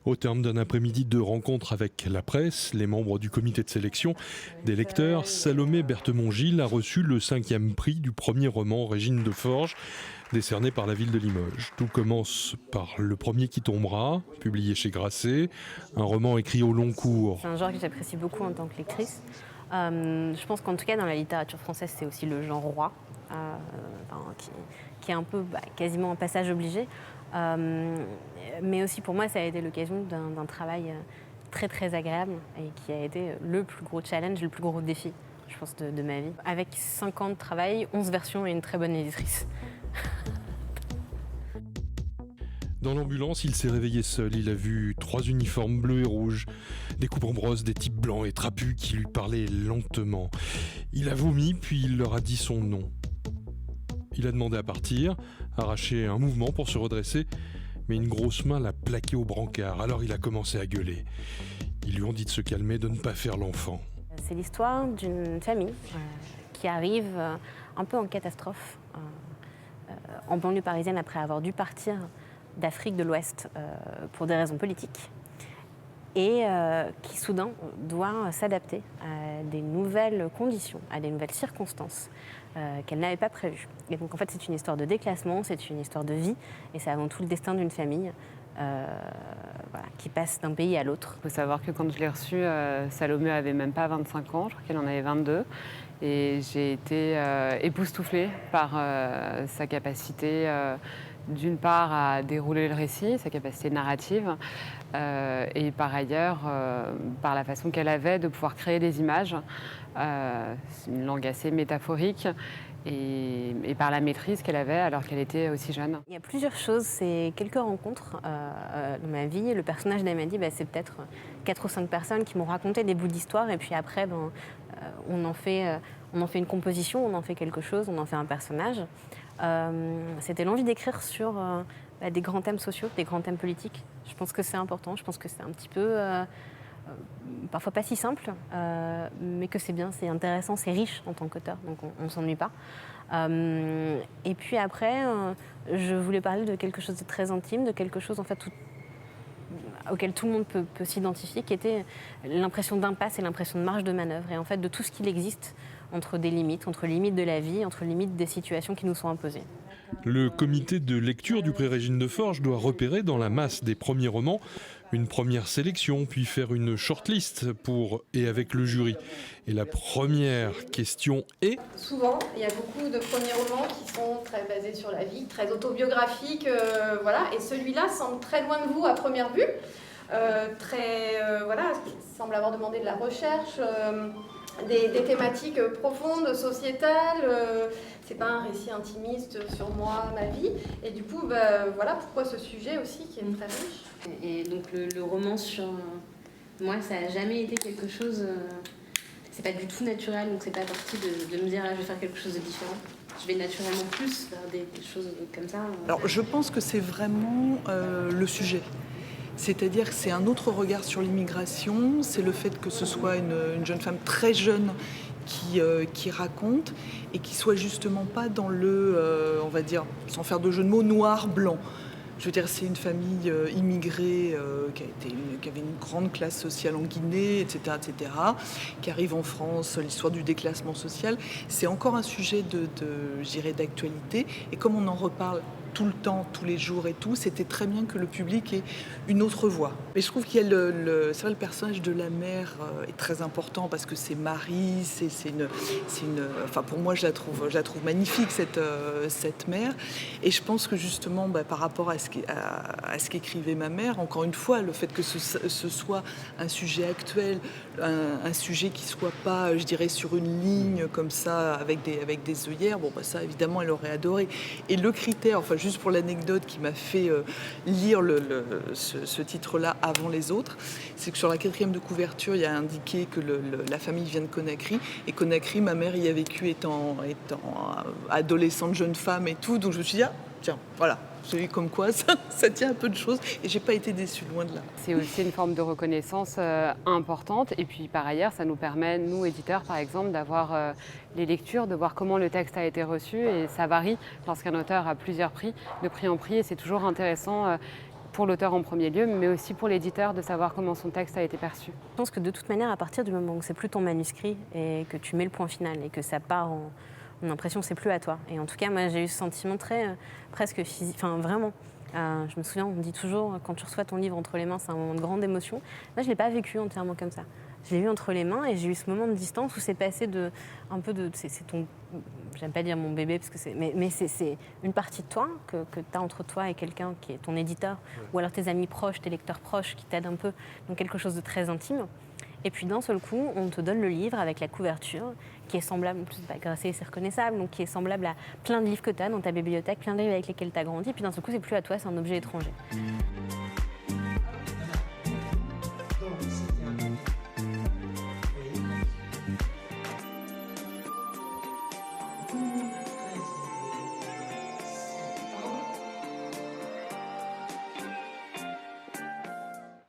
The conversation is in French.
Au terme d'un après-midi de rencontres avec la presse, les membres du comité de sélection des lecteurs, Salomé Berthemont-Gilles a reçu le 5e prix du premier roman Régine de Forges, décerné par la ville de Limoges. Tout commence par Le premier qui tombera, publié chez Grasset, un roman écrit au long cours. C'est un genre que j'apprécie beaucoup en tant que lectrice. Je pense qu'en tout cas dans la littérature française, c'est aussi le genre roi, qui est un peu quasiment un passage obligé. Mais aussi pour moi, ça a été l'occasion d'un travail très très agréable et qui a été le plus gros challenge, le plus gros défi, je pense, de ma vie. Avec 5 ans de travail, 11 versions et une très bonne éditrice. Dans l'ambulance, il s'est réveillé seul. Il a vu 3 uniformes bleus et rouges, des coupes en brosse, des types blancs et trapus qui lui parlaient lentement. Il a vomi, puis il leur a dit son nom. Il a demandé à partir, arraché un mouvement pour se redresser, mais une grosse main l'a plaqué au brancard. Alors il a commencé à gueuler. Ils lui ont dit de se calmer, de ne pas faire l'enfant. C'est l'histoire d'une famille qui arrive un peu en catastrophe en banlieue parisienne après avoir dû partir d'Afrique de l'Ouest pour des raisons politiques et qui soudain doit s'adapter à des nouvelles conditions, à des nouvelles circonstances qu'elle n'avait pas prévues. Et donc en fait c'est une histoire de déclassement, c'est une histoire de vie et c'est avant tout le destin d'une famille qui passe d'un pays à l'autre. Il faut savoir que quand je l'ai reçue, Salomé avait même pas 25 ans, je crois qu'elle en avait 22. Et j'ai été époustouflée par sa capacité d'une part à dérouler le récit, sa capacité narrative, et par ailleurs par la façon qu'elle avait de pouvoir créer des images, une langue assez métaphorique, et par la maîtrise qu'elle avait alors qu'elle était aussi jeune. Il y a plusieurs choses, c'est quelques rencontres dans ma vie. Le personnage d'Amady, c'est peut-être 4 ou 5 personnes qui m'ont raconté des bouts d'histoire et puis après on en fait une composition, on en fait quelque chose, on en fait un personnage. C'était l'envie d'écrire sur des grands thèmes sociaux, des grands thèmes politiques. Je pense que c'est important, je pense que c'est un petit peu, parfois pas si simple, mais que c'est bien, c'est intéressant, c'est riche en tant qu'auteur, donc on ne s'ennuie pas. Et puis après, je voulais parler de quelque chose de très intime, de quelque chose en fait auquel tout le monde peut s'identifier, qui était l'impression d'impasse et l'impression de marge de manœuvre, et en fait de tout ce qu'il existe entre des limites, entre les limites de la vie, entre les limites des situations qui nous sont imposées. Le comité de lecture du prix Régine de Forges doit repérer dans la masse des premiers romans une première sélection, puis faire une shortlist pour et avec le jury. Et la première question est... Souvent, il y a beaucoup de premiers romans qui sont très basés sur la vie, très autobiographiques, voilà. Et celui-là semble très loin de vous à première vue, semble avoir demandé de la recherche, des thématiques profondes, sociétales. C'est pas un récit intimiste sur moi, ma vie. Et du coup, voilà pourquoi ce sujet aussi qui est très riche. Et donc le roman sur moi, ça n'a jamais été quelque chose... c'est pas du tout naturel, donc c'est pas parti de me dire je vais faire quelque chose de différent. Je vais naturellement plus faire des choses comme ça. Alors je pense que c'est vraiment le sujet. C'est-à-dire que c'est un autre regard sur l'immigration, c'est le fait que ce soit une jeune femme très jeune qui raconte et qui soit justement pas dans on va dire, sans faire de jeu de mots, noir-blanc. Je veux dire, c'est une famille immigrée qui avait une grande classe sociale en Guinée, etc., qui arrive en France, l'histoire du déclassement social. C'est encore un sujet je dirais, d'actualité. Et comme on en reparle tout le temps, tous les jours et tout, c'était très bien que le public ait une autre voix. Mais je trouve qu'il y a c'est vrai, le personnage de la mère est très important parce que c'est Marie, enfin pour moi je la trouve magnifique cette mère. Et je pense que justement par rapport à ce qu'écrivait ma mère, encore une fois, le fait que ce soit un sujet actuel, un sujet qui soit pas, je dirais, sur une ligne comme ça avec des œillères, ça évidemment elle aurait adoré. Et le critère, enfin juste pour l'anecdote qui m'a fait lire ce titre-là avant les autres, c'est que sur la 4e de couverture, il y a indiqué que la famille vient de Conakry. Et Conakry, ma mère y a vécu étant adolescente, jeune femme et tout. Donc je me suis dit, tiens, voilà. J'ai eu comme quoi ça tient un peu de choses et j'ai pas été déçue, loin de là. C'est aussi une forme de reconnaissance importante et puis par ailleurs ça nous permet, nous éditeurs par exemple, d'avoir les lectures, de voir comment le texte a été reçu et ça varie lorsqu'un auteur a plusieurs prix, de prix en prix et c'est toujours intéressant pour l'auteur en premier lieu, mais aussi pour l'éditeur de savoir comment son texte a été perçu. Je pense que de toute manière, à partir du moment où c'est plus ton manuscrit et que tu mets le point final et que ça part en impression, c'est plus à toi. Et en tout cas, moi, j'ai eu ce sentiment très presque physique, enfin vraiment. Je me souviens, on me dit toujours, quand tu reçois ton livre entre les mains, c'est un moment de grande émotion. Moi, je ne l'ai pas vécu entièrement comme ça. Je l'ai eu entre les mains et j'ai eu ce moment de distance où c'est passé c'est ton, j'aime pas dire mon bébé, parce que mais c'est une partie de toi que tu as entre toi et quelqu'un qui est ton éditeur, ou alors tes amis proches, tes lecteurs proches qui t'aident un peu, donc quelque chose de très intime. Et puis d'un seul coup, on te donne le livre avec la couverture qui est semblable, en plus Grasset, c'est reconnaissable, donc qui est semblable à plein de livres que tu as dans ta bibliothèque, plein de livres avec lesquels tu as grandi. Et puis d'un seul coup, c'est plus à toi, c'est un objet étranger.